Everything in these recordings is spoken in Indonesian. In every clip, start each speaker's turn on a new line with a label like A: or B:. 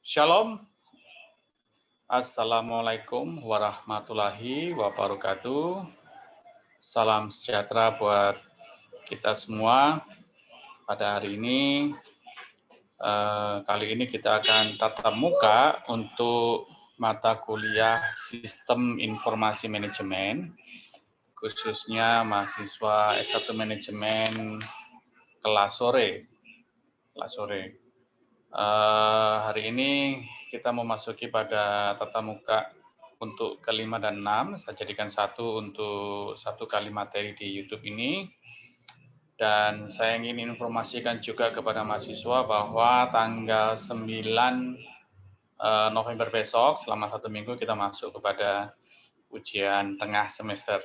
A: Shalom, Assalamualaikum warahmatullahi wabarakatuh. Salam sejahtera buat kita semua. Pada hari ini, kali ini kita akan tatap muka untuk mata kuliah Sistem Informasi Manajemen, khususnya mahasiswa S1 Manajemen kelas sore. Hari ini kita memasuki pada tatap muka untuk ke-5 dan 6. Saya jadikan satu untuk satu kali materi di YouTube ini. Dan saya ingin informasikan juga kepada mahasiswa bahwa tanggal 9 November besok, selama 1 minggu kita masuk kepada ujian tengah semester.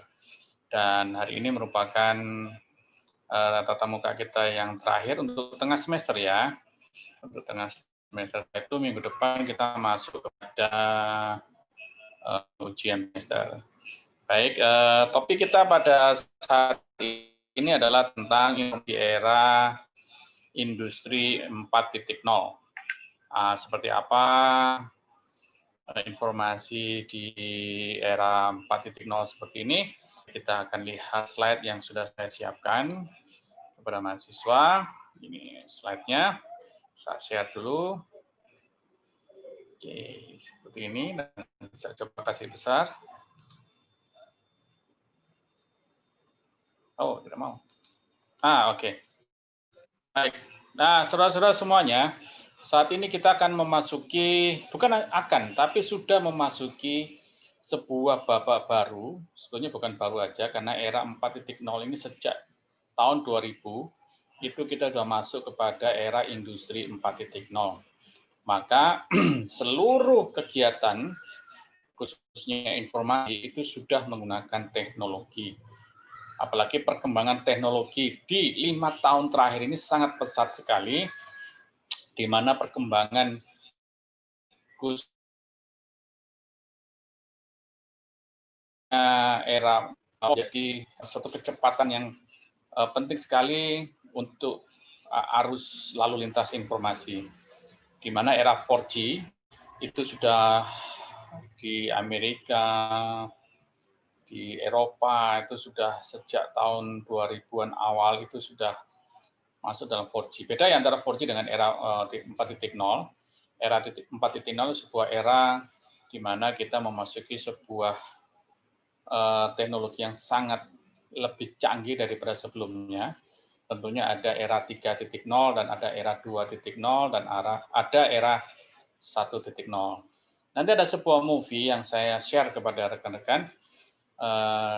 A: Dan hari ini merupakan tatap muka kita yang terakhir untuk tengah semester ya. Untuk tengah semester itu minggu depan kita masuk kepada ujian semester. Baik, topik kita pada saat ini adalah tentang di era industri 4.0. Seperti apa informasi di era 4.0 seperti ini? Kita akan lihat slide yang sudah saya siapkan kepada mahasiswa. Ini slide-nya. Saya share dulu. Oke, seperti ini. Dan saya coba kasih besar. Oh, tidak mau. Oke. Baik. Nah, saudara-saudara semuanya, saat ini kita akan memasuki, bukan akan, tapi sudah memasuki sebuah babak baru. Sebetulnya bukan baru aja, karena era 4.0 ini sejak tahun 2000, itu kita sudah masuk kepada era industri 4.0. Maka seluruh kegiatan, khususnya informasi, itu sudah menggunakan teknologi. Apalagi perkembangan teknologi di 5 tahun terakhir ini sangat pesat sekali, di mana perkembangan era menjadi suatu kecepatan yang penting sekali untuk arus lalu lintas informasi. Di mana era 4G itu sudah di Amerika, di Eropa itu sudah sejak tahun 2000-an awal itu sudah masuk dalam 4G. Beda ya antara 4G dengan era 4.0. Era 4.0 sebuah era di mana kita memasuki sebuah teknologi yang sangat lebih canggih daripada sebelumnya. Tentunya ada era 3.0 dan ada era 2.0 dan ada era 1.0. Nanti ada sebuah movie yang saya share kepada rekan-rekan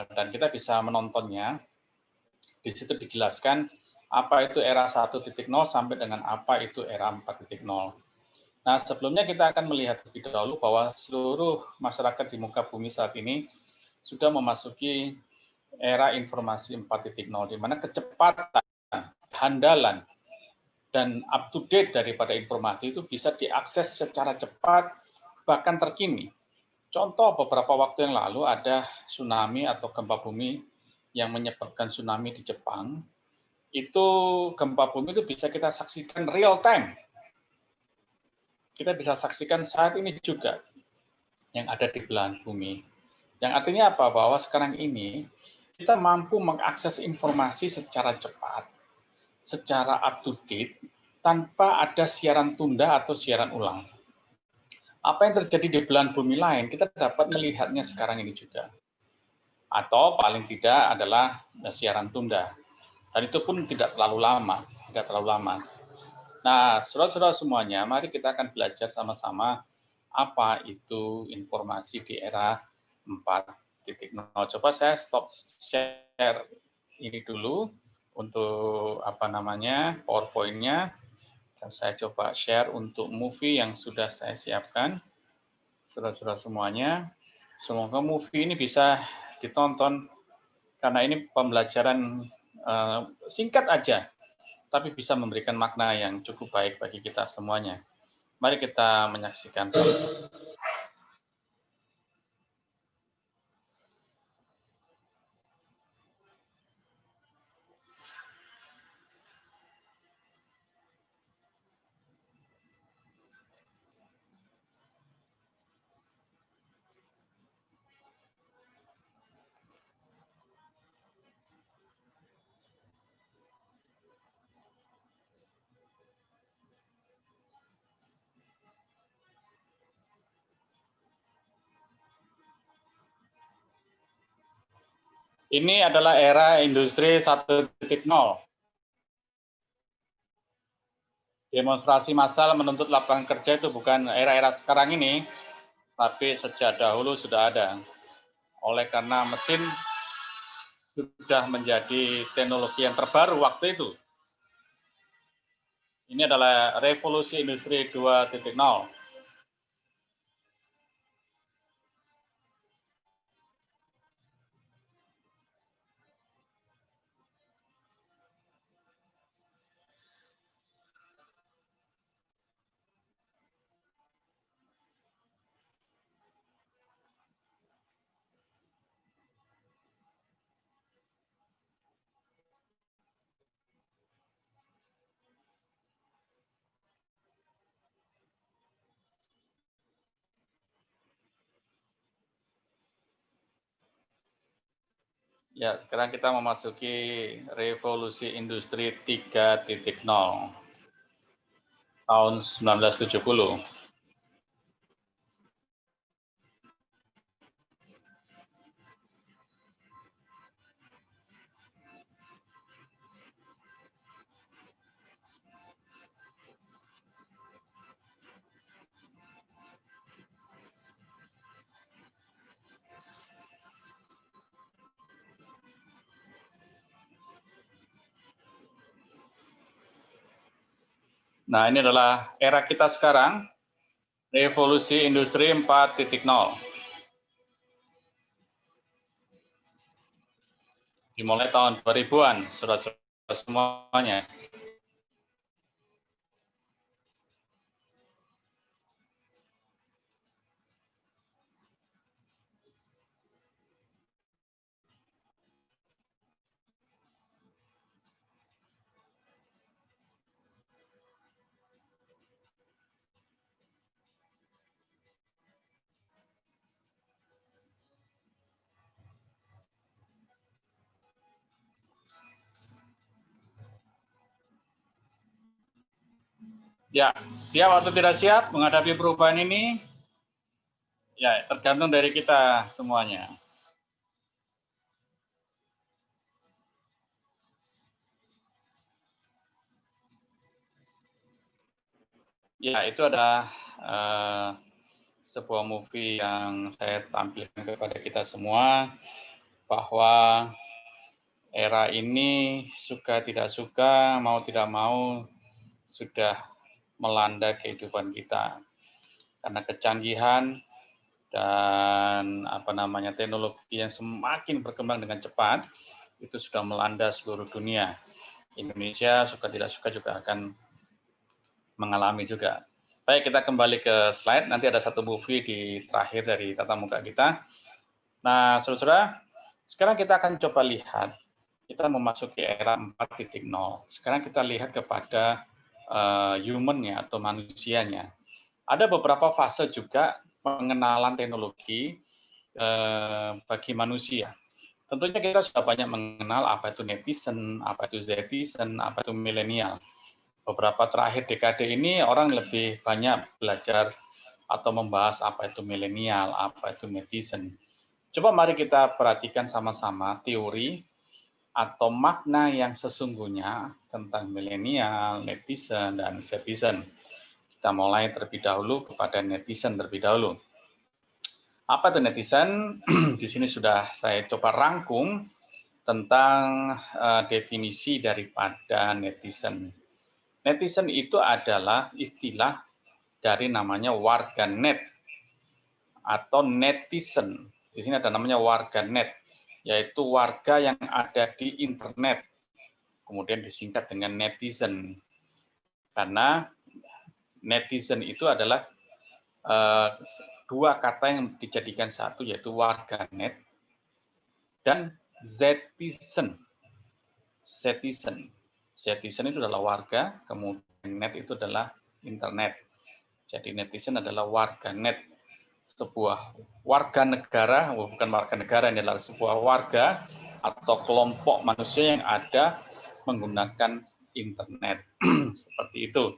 A: dan kita bisa menontonnya. Di situ dijelaskan apa itu era 1.0 sampai dengan apa itu era 4.0. Nah, sebelumnya kita akan melihat lebih dahulu bahwa seluruh masyarakat di muka bumi saat ini sudah memasuki era informasi 4.0, di mana kecepatan, handalan, dan up to date daripada informasi itu bisa diakses secara cepat, bahkan terkini. Contoh beberapa waktu yang lalu ada tsunami atau gempa bumi yang menyebabkan tsunami di Jepang. Itu gempa bumi itu bisa kita saksikan real time. Kita bisa saksikan saat ini juga yang ada di belahan bumi. Yang artinya apa? Bahwa sekarang ini kita mampu mengakses informasi secara cepat, secara up to date, tanpa ada siaran tunda atau siaran ulang. Apa yang terjadi di belahan bumi lain, kita dapat melihatnya sekarang ini juga. Atau paling tidak adalah siaran tunda. Dan itu pun tidak terlalu lama, Nah, saudara-saudara semuanya, mari kita akan belajar sama-sama apa itu informasi di era 4.0. Coba saya stop share ini dulu untuk PowerPoint-nya. Dan saya coba share untuk movie yang sudah saya siapkan. Saudara-saudara semuanya, semoga movie ini bisa ditonton karena ini pembelajaran singkat aja, tapi bisa memberikan makna yang cukup baik bagi kita semuanya. Mari kita menyaksikan sama-sama. Ini adalah era industri 1.0. Demonstrasi massal menuntut lapangan kerja itu bukan era-era sekarang ini, tapi sejak dahulu sudah ada. Oleh karena mesin sudah menjadi teknologi yang terbaru waktu itu. Ini adalah revolusi industri 2.0. Ya, sekarang kita memasuki revolusi industri 3.0 tahun 1970. Nah, ini adalah era kita sekarang, revolusi industri 4.0. Dimulai tahun 2000-an, saudara-saudara semuanya. Ya, siap atau tidak siap menghadapi perubahan ini? Ya, tergantung dari kita semuanya. Ya, itu adalah sebuah movie yang saya tampilkan kepada kita semua, bahwa era ini suka tidak suka, mau tidak mau, sudah melanda kehidupan kita. Karena kecanggihan dan teknologi yang semakin berkembang dengan cepat, itu sudah melanda seluruh dunia. Indonesia suka tidak suka juga akan mengalami juga. Baik, kita kembali ke slide. Nanti ada satu movie di terakhir dari tatap muka kita. Nah, saudara-saudara, sekarang kita akan coba lihat, kita memasuki era 4.0. Sekarang kita lihat kepada human-nya atau manusianya. Ada beberapa fase juga pengenalan teknologi bagi manusia. Tentunya kita sudah banyak mengenal apa itu netizen, apa itu zetizen, apa itu milenial. Beberapa terakhir dekade ini orang lebih banyak belajar atau membahas apa itu milenial, apa itu netizen. Coba mari kita perhatikan sama-sama teori atau makna yang sesungguhnya tentang milenial, netizen, dan zetizen. Kita mulai terlebih dahulu kepada netizen terlebih dahulu. Apa itu netizen? Di sini sudah saya coba rangkum tentang definisi daripada netizen. Netizen itu adalah istilah dari namanya warganet atau netizen. Di sini ada namanya warganet, yaitu warga yang ada di internet. Kemudian disingkat dengan netizen. Karena netizen itu adalah dua kata yang dijadikan satu, yaitu warganet dan zetizen. Zetizen. Zetizen itu adalah warga, kemudian net itu adalah internet. Jadi netizen adalah warganet, sebuah warga negara, bukan warga negara, ini adalah sebuah warga atau kelompok manusia yang ada menggunakan internet. Seperti itu.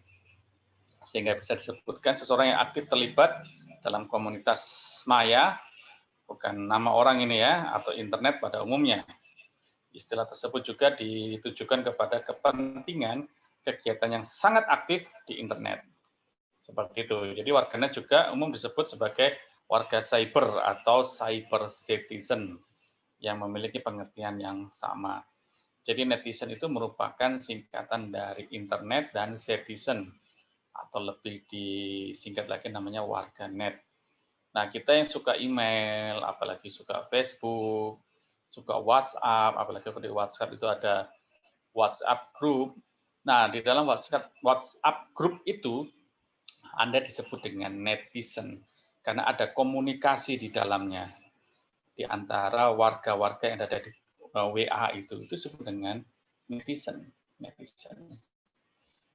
A: Sehingga bisa disebutkan seseorang yang aktif terlibat dalam komunitas maya, bukan nama orang ini ya, atau internet pada umumnya. Istilah tersebut juga ditujukan kepada kepentingan kegiatan yang sangat aktif di internet. Seperti itu. Jadi warganet juga umum disebut sebagai warga cyber atau cyber citizen yang memiliki pengertian yang sama. Jadi netizen itu merupakan singkatan dari internet dan citizen atau lebih disingkat lagi namanya warganet. Nah, kita yang suka email, apalagi suka Facebook, suka WhatsApp, apalagi di WhatsApp itu ada WhatsApp group. Nah, di dalam WhatsApp group itu Anda disebut dengan netizen karena ada komunikasi di dalamnya di antara warga-warga yang ada di WA itu disebut dengan netizen. Netizen.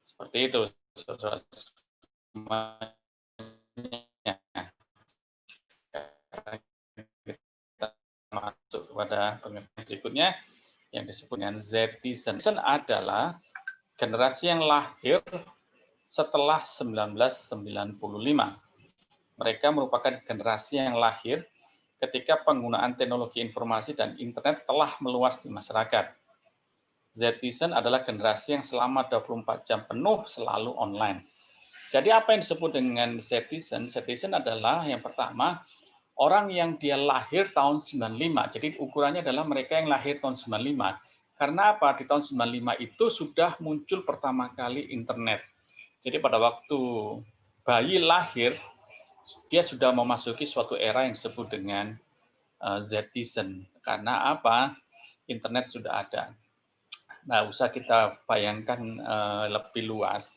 A: Seperti itu. Kita masuk kepada pengertian berikutnya yang disebut dengan Zetizen. Zetizen adalah generasi yang lahir setelah 1995. Mereka merupakan generasi yang lahir ketika penggunaan teknologi informasi dan internet telah meluas di masyarakat. Zetizen adalah generasi yang selama 24 jam penuh selalu online. Jadi apa yang disebut dengan Zetizen? Zetizen adalah yang pertama, orang yang dia lahir tahun 95. Jadi ukurannya adalah mereka yang lahir tahun 95. Karena apa? Di tahun 95 itu sudah muncul pertama kali internet. Jadi pada waktu bayi lahir, dia sudah memasuki suatu era yang disebut dengan Zetizen. Karena apa? Internet sudah ada. Nah, usah kita bayangkan lebih luas.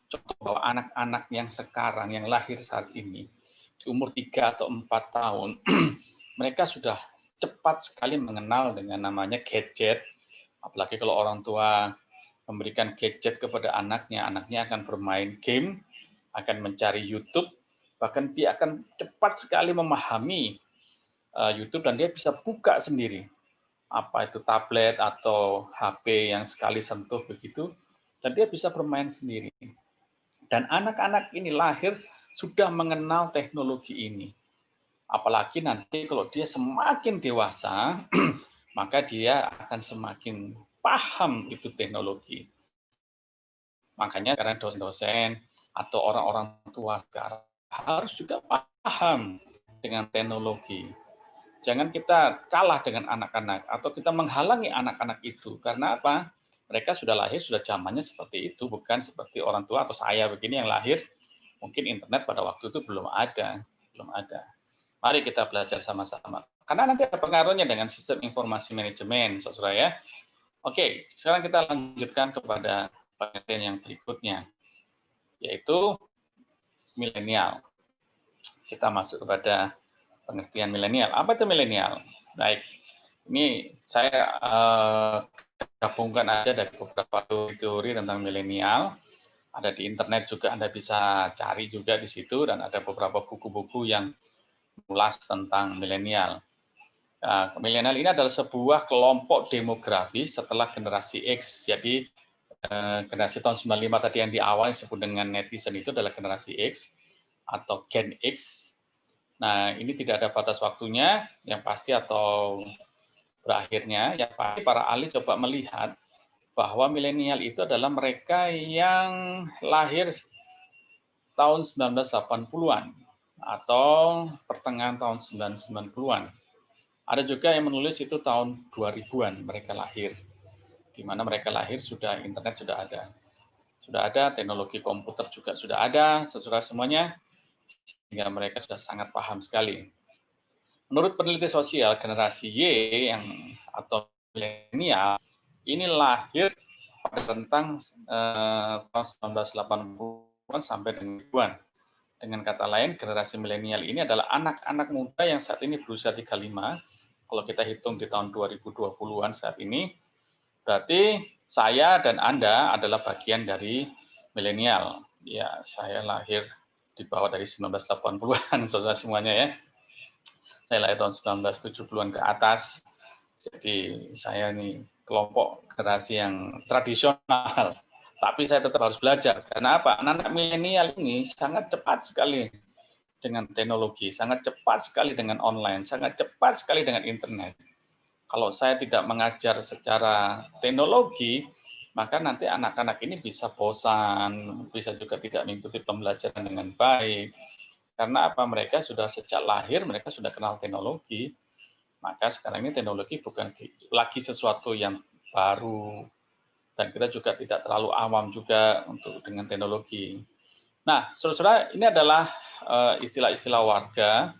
A: Contoh bahwa anak-anak yang sekarang, yang lahir saat ini, di umur 3 atau 4 tahun, mereka sudah cepat sekali mengenal dengan namanya gadget. Apalagi kalau orang tua memberikan gadget kepada anaknya akan bermain game, akan mencari YouTube, bahkan dia akan cepat sekali memahami YouTube dan dia bisa buka sendiri. Apa itu tablet atau HP yang sekali sentuh begitu, dan dia bisa bermain sendiri. Dan anak-anak ini lahir sudah mengenal teknologi ini. Apalagi nanti kalau dia semakin dewasa, maka dia akan semakin paham itu teknologi. Makanya sekarang dosen-dosen atau orang-orang tua sekarang harus juga paham dengan teknologi. Jangan kita kalah dengan anak-anak atau kita menghalangi anak-anak itu. Karena apa? Mereka sudah lahir, sudah zamannya seperti itu, bukan seperti orang tua atau saya begini yang lahir, mungkin internet pada waktu itu belum ada. Belum ada. Mari kita belajar sama-sama. Karena nanti ada pengaruhnya dengan sistem informasi manajemen, saudara ya. Oke, sekarang kita lanjutkan kepada pengertian yang berikutnya, yaitu milenial. Kita masuk kepada pengertian milenial. Apa itu milenial? Baik, ini saya gabungkan aja dari beberapa teori tentang milenial. Ada di internet juga, Anda bisa cari juga di situ, dan ada beberapa buku-buku yang mengulas tentang milenial. Milenial ini adalah sebuah kelompok demografi setelah generasi X. Jadi generasi tahun 95 tadi yang di awal disebut dengan netizen itu adalah generasi X atau Gen X. Nah, ini tidak ada batas waktunya yang pasti atau berakhirnya. Yang pasti para ahli coba melihat bahwa milenial itu adalah mereka yang lahir tahun 1980-an atau pertengahan tahun 1990-an. Ada juga yang menulis itu tahun 2000-an mereka lahir. Di mana mereka lahir sudah internet sudah ada. Sudah ada, teknologi komputer juga sudah ada, saudara semuanya, sehingga mereka sudah sangat paham sekali. Menurut peneliti sosial, generasi Y atau milenial ini lahir pada rentang tahun 1980-an sampai dengan 2000-an. Dengan kata lain, generasi milenial ini adalah anak-anak muda yang saat ini berusia 35. Kalau kita hitung di tahun 2020-an saat ini, berarti saya dan Anda adalah bagian dari milenial. Ya, saya lahir di bawah dari 1980-an, saudara semuanya ya. Saya lahir tahun 1970-an ke atas. Jadi saya ini kelompok generasi yang tradisional. Tapi saya tetap harus belajar. Karena apa? Anak-anak milenial ini sangat cepat sekali dengan teknologi, sangat cepat sekali dengan online, sangat cepat sekali dengan internet. Kalau saya tidak mengajar secara teknologi, maka nanti anak-anak ini bisa bosan, bisa juga tidak mengikuti pembelajaran dengan baik. Karena apa? Mereka sudah sejak lahir, mereka sudah kenal teknologi, maka sekarang ini teknologi bukan lagi sesuatu yang baru, dan kita juga tidak terlalu awam juga untuk dengan teknologi. Nah, saudara-saudara, ini adalah istilah-istilah warga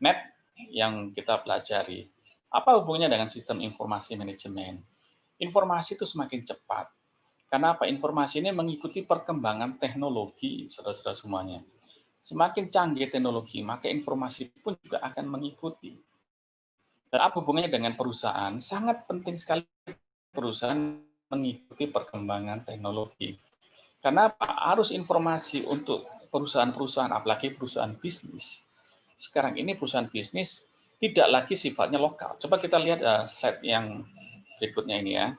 A: net yang kita pelajari. Apa hubungannya dengan sistem informasi manajemen? Informasi itu semakin cepat. Karena apa? Informasi ini mengikuti perkembangan teknologi, saudara-saudara semuanya. Semakin canggih teknologi, maka informasi pun juga akan mengikuti. Dan apa hubungannya dengan perusahaan? Sangat penting sekali perusahaan mengikuti perkembangan teknologi. Karena apa? Arus informasi untuk perusahaan-perusahaan, apalagi perusahaan bisnis. Sekarang ini perusahaan bisnis tidak lagi sifatnya lokal. Coba kita lihat slide yang berikutnya ini ya.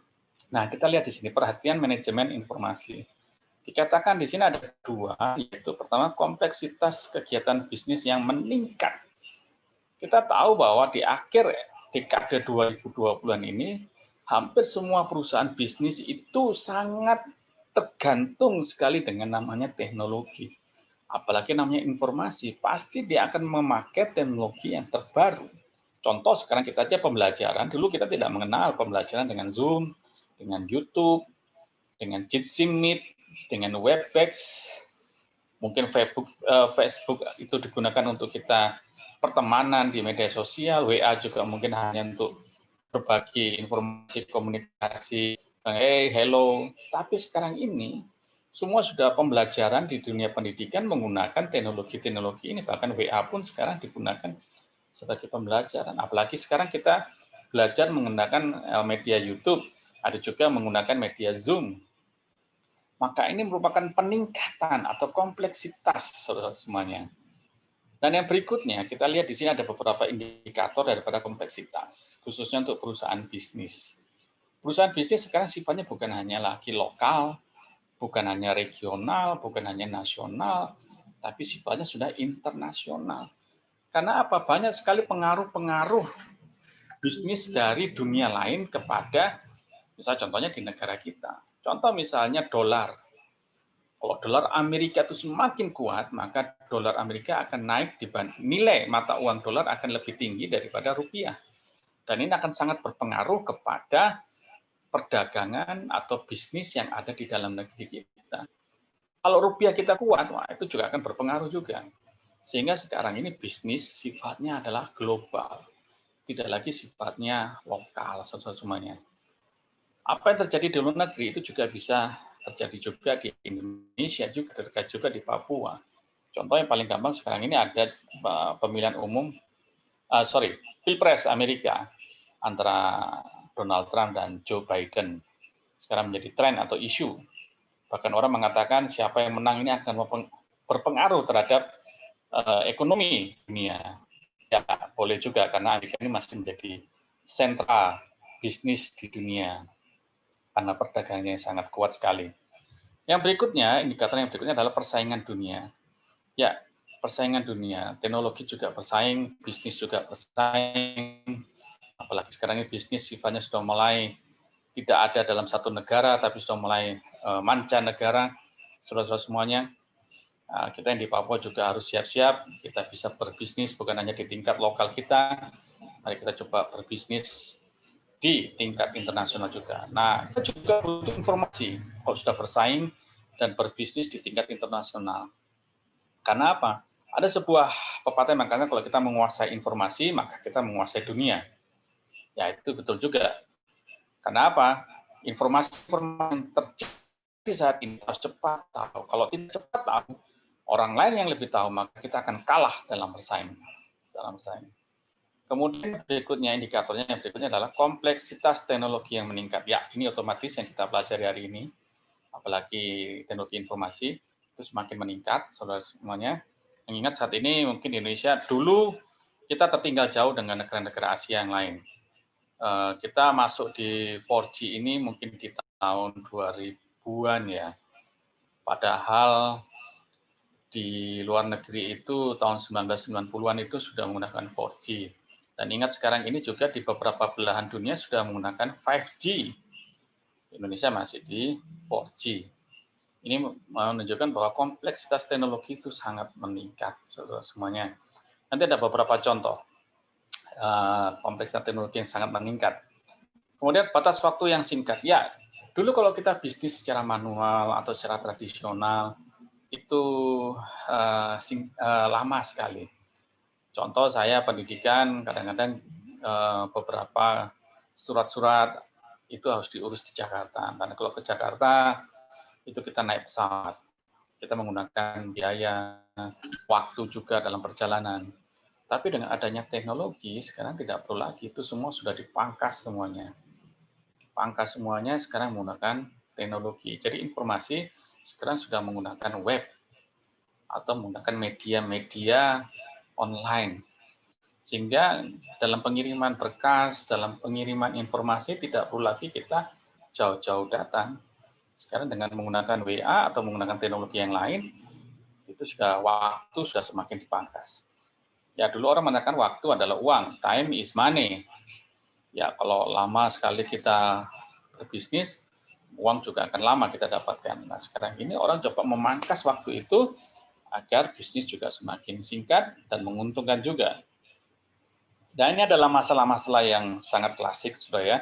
A: Nah, kita lihat di sini perhatian manajemen informasi. Dikatakan di sini ada dua, yaitu pertama kompleksitas kegiatan bisnis yang meningkat. Kita tahu bahwa di akhir dekade 2020-an ini, hampir semua perusahaan bisnis itu sangat tergantung sekali dengan namanya teknologi. Apalagi namanya informasi, pasti dia akan memakai teknologi yang terbaru. Contoh sekarang kita aja pembelajaran, dulu kita tidak mengenal pembelajaran dengan Zoom, dengan YouTube, dengan Jitsi Meet, dengan Webex, mungkin Facebook itu digunakan untuk kita pertemanan di media sosial, WA juga mungkin hanya untuk berbagi informasi komunikasi, hello. Tapi sekarang ini semua sudah pembelajaran di dunia pendidikan menggunakan teknologi-teknologi ini, bahkan WA pun sekarang digunakan sebagai pembelajaran. Apalagi sekarang kita belajar menggunakan media YouTube, ada juga menggunakan media Zoom. Maka ini merupakan peningkatan atau kompleksitas saudara semuanya. Dan yang berikutnya, kita lihat di sini ada beberapa indikator daripada kompleksitas, khususnya untuk perusahaan bisnis. Perusahaan bisnis sekarang sifatnya bukan hanya lagi lokal, bukan hanya regional, bukan hanya nasional, tapi sifatnya sudah internasional. Karena apa? Banyak sekali pengaruh-pengaruh bisnis dari dunia lain kepada, misalnya contohnya di negara kita. Contoh misalnya dolar. Kalau dolar Amerika itu semakin kuat, maka dolar Amerika akan naik, nilai mata uang dolar akan lebih tinggi daripada rupiah. Dan ini akan sangat berpengaruh kepada perdagangan atau bisnis yang ada di dalam negeri kita. Kalau rupiah kita kuat, wah itu juga akan berpengaruh juga. Sehingga sekarang ini bisnis sifatnya adalah global, tidak lagi sifatnya lokal semuanya. Apa yang terjadi di luar negeri itu juga bisa terjadi juga di Indonesia, juga terjadi juga di Papua. Contoh yang paling gampang sekarang ini ada pemilihan umum, Pilpres Amerika antara Donald Trump dan Joe Biden. Sekarang menjadi tren atau isu. Bahkan orang mengatakan siapa yang menang ini akan berpengaruh terhadap ekonomi dunia. Ya, boleh juga karena Amerika ini masih menjadi sentra bisnis di dunia karena perdagangannya sangat kuat sekali. Yang berikutnya, indikator yang berikutnya adalah persaingan dunia. Ya, persaingan dunia, teknologi juga bersaing, bisnis juga bersaing. Apalagi sekarang ini bisnis sifatnya sudah mulai tidak ada dalam satu negara, tapi sudah mulai mancanegara. Saudara-saudara semuanya, kita yang di Papua juga harus siap-siap. Kita bisa berbisnis bukan hanya di tingkat lokal kita, mari kita coba berbisnis di tingkat internasional juga. Nah, kita juga butuh informasi kalau sudah bersaing dan berbisnis di tingkat internasional. Karena apa? Ada sebuah pepatah yang mengatakan kalau kita menguasai informasi, maka kita menguasai dunia. Ya, itu betul juga. Karena apa? Informasi yang terjadi saat ini harus cepat tahu. Kalau tidak cepat tahu, orang lain yang lebih tahu, maka kita akan kalah dalam bersaing. Kemudian berikutnya indikatornya yang berikutnya adalah kompleksitas teknologi yang meningkat. Ya, ini otomatis yang kita pelajari hari ini, apalagi teknologi informasi itu semakin meningkat, saudara semuanya. Mengingat saat ini mungkin di Indonesia dulu kita tertinggal jauh dengan negara-negara Asia yang lain. Kita masuk di 4G ini mungkin di tahun 2000-an ya. Padahal di luar negeri itu tahun 1990-an itu sudah menggunakan 4G. Dan ingat sekarang ini juga di beberapa belahan dunia sudah menggunakan 5G. Indonesia masih di 4G. Ini menunjukkan bahwa kompleksitas teknologi itu sangat meningkat, semuanya. Nanti ada beberapa contoh kompleksitas teknologi yang sangat meningkat. Kemudian batas waktu yang singkat. Ya, dulu kalau kita bisnis secara manual atau secara tradisional itu lama sekali. Contoh saya pendidikan kadang-kadang beberapa surat-surat itu harus diurus di Jakarta. Karena kalau ke Jakarta itu kita naik pesawat, kita menggunakan biaya, waktu juga dalam perjalanan. Tapi dengan adanya teknologi sekarang tidak perlu lagi, itu semua sudah dipangkas semuanya. Pangkas semuanya sekarang menggunakan teknologi. Jadi informasi sekarang sudah menggunakan web atau menggunakan media-media online. Sehingga dalam pengiriman berkas, dalam pengiriman informasi tidak perlu lagi kita jauh-jauh datang. Sekarang dengan menggunakan WA atau menggunakan teknologi yang lain, itu sudah waktu sudah semakin dipangkas. Ya dulu orang mengatakan waktu adalah uang, time is money. Ya kalau lama sekali kita berbisnis, uang juga akan lama kita dapatkan. Nah sekarang ini orang coba memangkas waktu itu agar bisnis juga semakin singkat dan menguntungkan juga. Dan ini adalah masalah-masalah yang sangat klasik, sudah ya.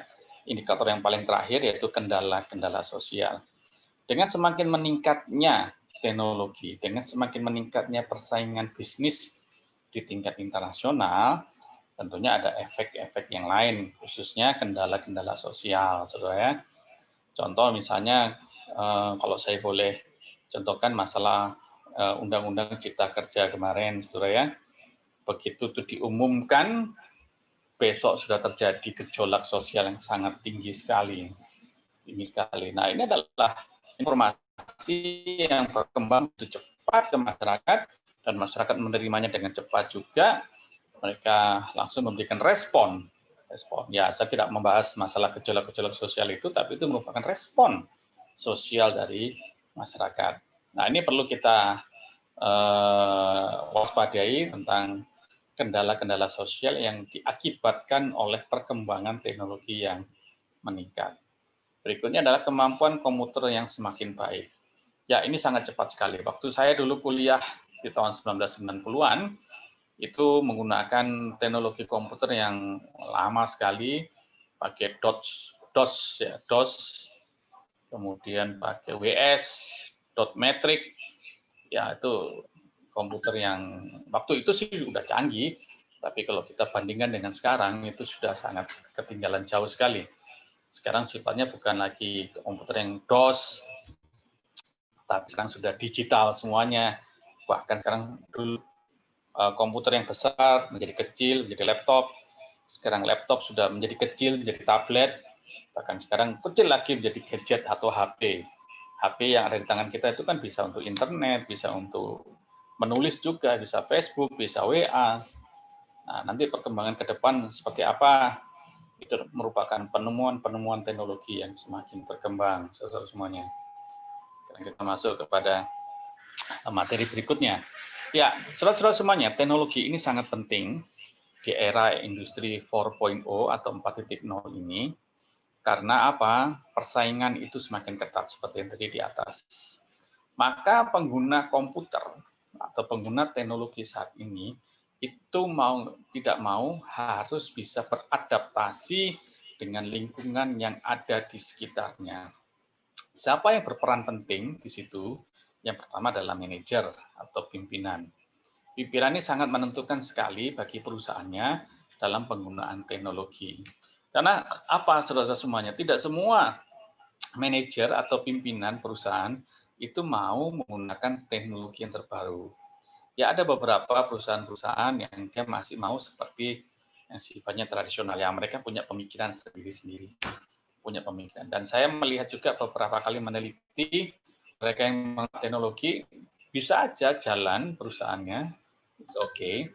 A: Indikator yang paling terakhir yaitu kendala-kendala sosial. Dengan semakin meningkatnya teknologi, dengan semakin meningkatnya persaingan bisnis di tingkat internasional, tentunya ada efek-efek yang lain, khususnya kendala-kendala sosial, saudara ya. Contoh misalnya, kalau saya boleh contohkan masalah Undang-Undang Cipta Kerja kemarin, saudara ya. Begitu itu diumumkan, besok sudah terjadi gejolak sosial yang sangat tinggi sekali. Nah, ini adalah informasi yang berkembang begitu cepat ke masyarakat, dan masyarakat menerimanya dengan cepat juga. Mereka langsung memberikan respon. Ya, saya tidak membahas masalah gejolak-gejolak sosial itu, tapi itu merupakan respon sosial dari masyarakat. Nah, ini perlu kita waspadai tentang kendala-kendala sosial yang diakibatkan oleh perkembangan teknologi yang meningkat. Berikutnya adalah kemampuan komputer yang semakin baik. Ya, ini sangat cepat sekali. Waktu saya dulu kuliah di tahun 1990-an, itu menggunakan teknologi komputer yang lama sekali, pakai DOS, kemudian pakai WS, dot metric, ya itu komputer yang waktu itu sih udah canggih, tapi kalau kita bandingkan dengan sekarang itu sudah sangat ketinggalan jauh sekali. Sekarang sifatnya bukan lagi komputer yang DOS, tapi sekarang sudah digital semuanya. Bahkan sekarang dulu komputer yang besar menjadi kecil, menjadi laptop. Sekarang laptop sudah menjadi kecil, menjadi tablet. Bahkan sekarang kecil lagi menjadi gadget atau HP. HP yang ada di tangan kita itu kan bisa untuk internet, bisa untuk menulis juga, bisa Facebook, bisa WA. Nah, nanti perkembangan ke depan seperti apa, itu merupakan penemuan-penemuan teknologi yang semakin berkembang, saudara semuanya. Sekarang kita masuk kepada materi berikutnya. Ya, saudara-saudara semuanya, teknologi ini sangat penting di era industri 4.0 atau 4.0 ini. Karena apa? Persaingan itu semakin ketat seperti yang tadi di atas. Maka pengguna komputer atau pengguna teknologi saat ini itu tidak mau harus bisa beradaptasi dengan lingkungan yang ada di sekitarnya. Siapa yang berperan penting di situ? Yang pertama adalah manajer atau pimpinan. Pimpinan ini sangat menentukan sekali bagi perusahaannya dalam penggunaan teknologi. Karena apa, saudara semuanya? Tidak semua manajer atau pimpinan perusahaan itu mau menggunakan teknologi yang terbaru. Ya ada beberapa perusahaan-perusahaan yang dia masih mau seperti yang sifatnya tradisional, yang mereka punya pemikiran sendiri-sendiri, punya pemikiran. Dan saya melihat juga beberapa kali meneliti mereka yang menggunakan teknologi bisa aja jalan perusahaannya, it's okay,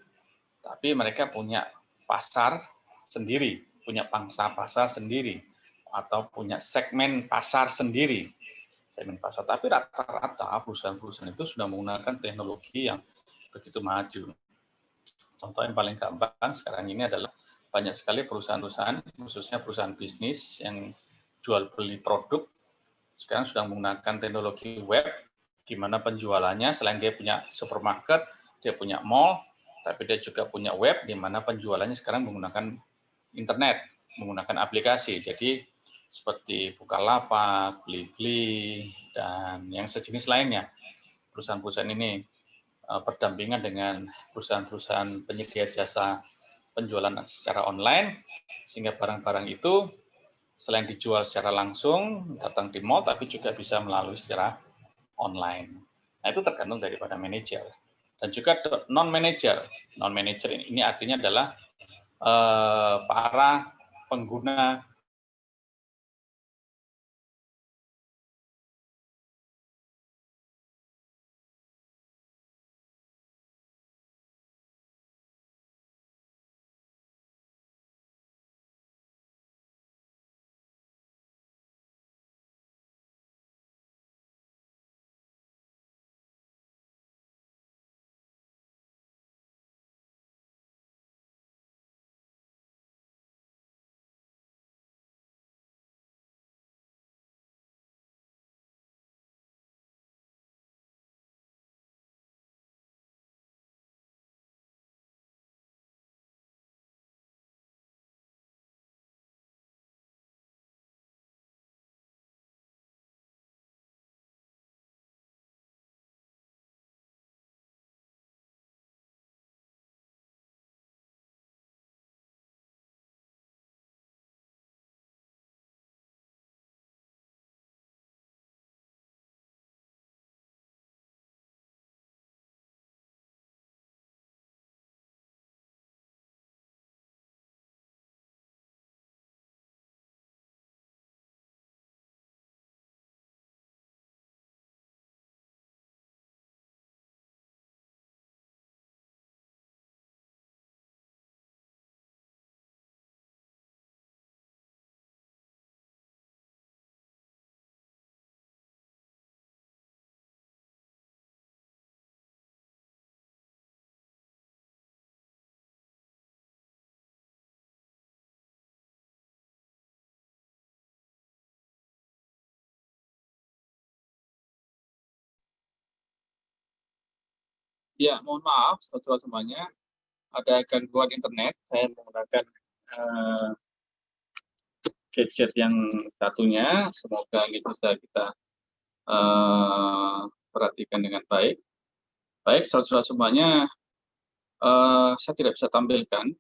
A: tapi mereka punya pasar sendiri, punya pangsa pasar sendiri, atau punya segmen pasar sendiri. Segmen pasar. Tapi rata-rata perusahaan-perusahaan itu sudah menggunakan teknologi yang begitu maju. Contoh yang paling gampang sekarang ini adalah banyak sekali perusahaan-perusahaan, khususnya perusahaan bisnis yang jual beli produk, sekarang sudah menggunakan teknologi web, di mana penjualannya selain dia punya supermarket, dia punya mall, tapi dia juga punya web, di mana penjualannya sekarang menggunakan internet, menggunakan aplikasi. Jadi seperti Bukalapak, Blibli, dan yang sejenis lainnya. Perusahaan-perusahaan ini berdampingan dengan perusahaan-perusahaan penyedia jasa penjualan secara online, sehingga barang-barang itu selain dijual secara langsung, datang di mall, tapi juga bisa melalui secara online. Nah, itu tergantung daripada manajer. Dan juga non-manager. Non-manager ini artinya adalah para pengguna ya, mohon maaf, saudara semuanya, ada gangguan internet. Saya menggunakan gadget yang satunya. Semoga ini bisa kita perhatikan dengan baik. Baik, saudara semuanya, saya tidak bisa tampilkan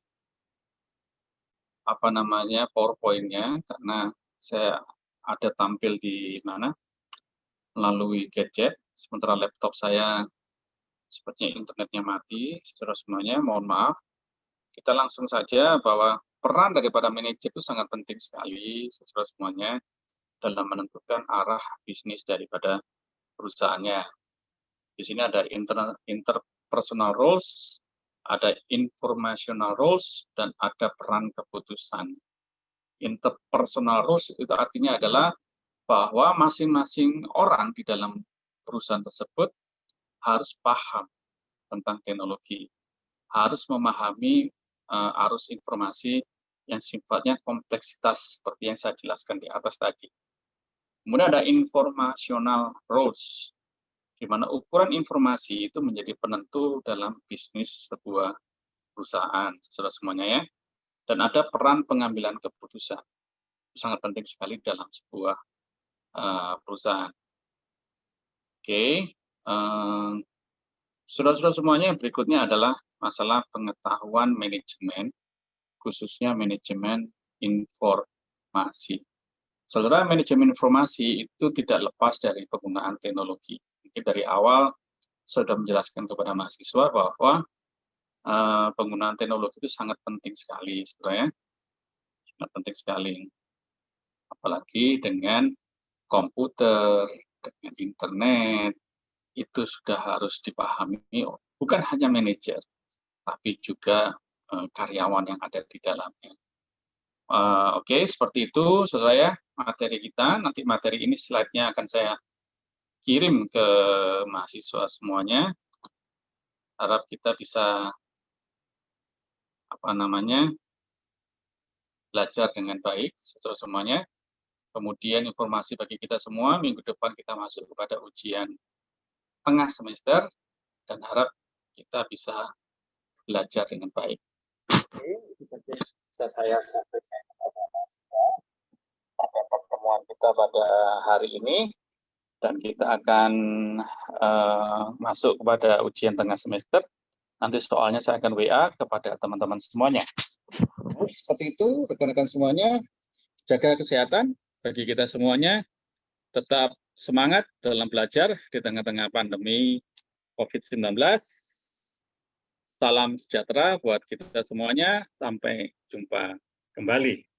A: PowerPoint-nya karena saya ada tampil di mana melalui gadget, sementara laptop saya sepertinya internetnya mati. Saudara semuanya, mohon maaf. Kita langsung saja bahwa peran daripada manajer itu sangat penting sekali, saudara semuanya, dalam menentukan arah bisnis daripada perusahaannya. Di sini ada interpersonal roles, ada informational roles, dan ada peran keputusan. Interpersonal roles itu artinya adalah bahwa masing-masing orang di dalam perusahaan tersebut harus paham tentang teknologi, harus memahami arus informasi yang sifatnya kompleksitas seperti yang saya jelaskan di atas tadi. Kemudian ada informational roles, di mana ukuran informasi itu menjadi penentu dalam bisnis sebuah perusahaan, saudara semuanya ya. Dan ada peran pengambilan keputusan, sangat penting sekali dalam sebuah perusahaan. Oke, saudara-saudara semuanya, berikutnya adalah masalah pengetahuan manajemen, khususnya manajemen informasi. Saudara, manajemen informasi itu tidak lepas dari penggunaan teknologi. Mungkin dari awal sudah menjelaskan kepada mahasiswa bahwa penggunaan teknologi itu sangat penting sekali, saudara ya. Sangat penting sekali. Apalagi dengan komputer, dengan internet, itu sudah harus dipahami bukan hanya manajer, tapi juga karyawan yang ada di dalamnya. Oke, seperti itu, saudara ya, materi kita. Nanti materi ini slide-nya akan saya kirim ke mahasiswa semuanya. Harap kita bisa belajar dengan baik, saudara semuanya. Kemudian informasi bagi kita semua, minggu depan kita masuk kepada ujian tengah semester, dan harap kita bisa belajar dengan baik. Oke, itu saja bisa saya sampaikan pada pertemuan kita pada hari ini, dan kita akan masuk kepada ujian tengah semester. Nanti soalnya saya akan WA kepada teman-teman semuanya. Seperti itu, rekan-rekan semuanya, jaga kesehatan bagi kita semuanya, tetap semangat dalam belajar di tengah-tengah pandemi COVID-19. Salam sejahtera buat kita semuanya, sampai jumpa kembali.